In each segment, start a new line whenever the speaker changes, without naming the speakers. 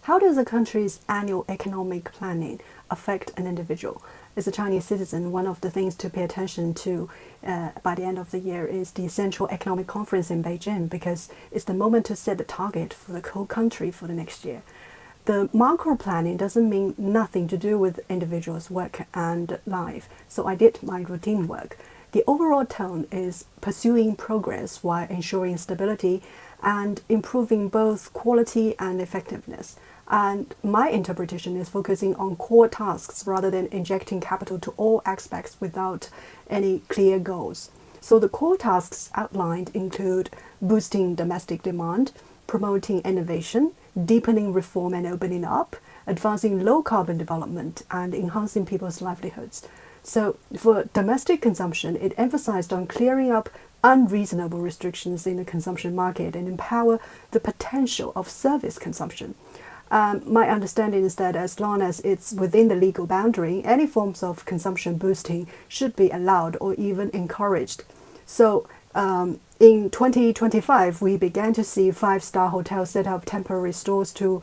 How does a country's annual economic planning affect an individual? As a Chinese citizen, one of the things to pay attention to by the end of the year is the Central Economic Conference in Beijing, because it's the moment to set the target for the whole country for the next year. The macro planning doesn't mean nothing to do with individuals' work and life, so I did my routine work. The overall tone is pursuing progress while ensuring stability and improving both quality and effectiveness. And my interpretation is focusing on core tasks rather than injecting capital to all aspects without any clear goals. So the core tasks outlined include boosting domestic demand, promoting innovation, deepening reform and opening up, advancing low carbon development, and enhancing people's livelihoods. So for domestic consumption, it emphasized on clearing up unreasonable restrictions in the consumption market and empower the potential of service consumption. My understanding is that as long as it's within the legal boundary, any forms of consumption boosting should be allowed or even encouraged. So in 2025, we began to see five-star hotels set up temporary stores for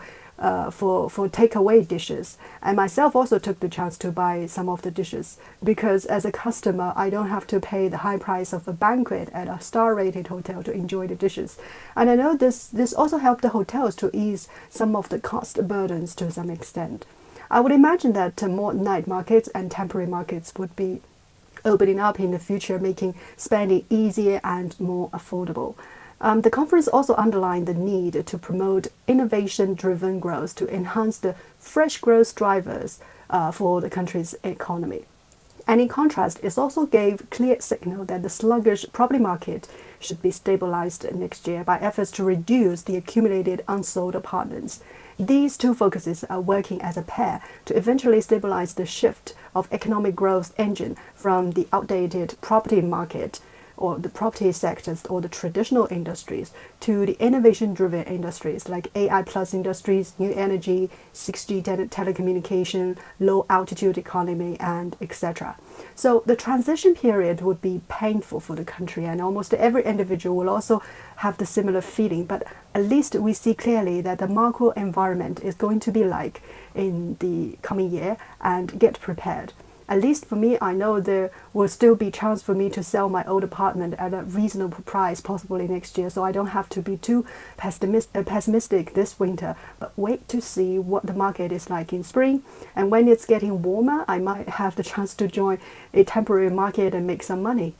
takeaway dishes. And myself also took the chance to buy some of the dishes because as a customer, I don't have to pay the high price of a banquet at a star-rated hotel to enjoy the dishes. And I know this also helped the hotels to ease some of the cost burdens to some extent. I would imagine that more night markets and temporary markets would be opening up in the future, making spending easier and more affordable. The conference also underlined the need to promote innovation-driven growth to enhance the fresh growth drivers for the country's economy. And in contrast, it also gave clear signal that the sluggish property market should be stabilized next year by efforts to reduce the accumulated unsold apartments. These two focuses are working as a pair to eventually stabilize the shift of economic growth engine from the outdated property market or the property sectors or the traditional industries to the innovation-driven industries like AI plus industries, new energy, 6G telecommunication, low-altitude economy, and etc. So the transition period would be painful for the country, and almost every individual will also have the similar feeling, but at least we see clearly that the macro environment is going to be like in the coming year, and get prepared. At least for me, I know there will still be chance for me to sell my old apartment at a reasonable price, possibly next year, so I don't have to be too pessimistic this winter, but wait to see what the market is like in spring. And when it's getting warmer, I might have the chance to join a temporary market and make some money.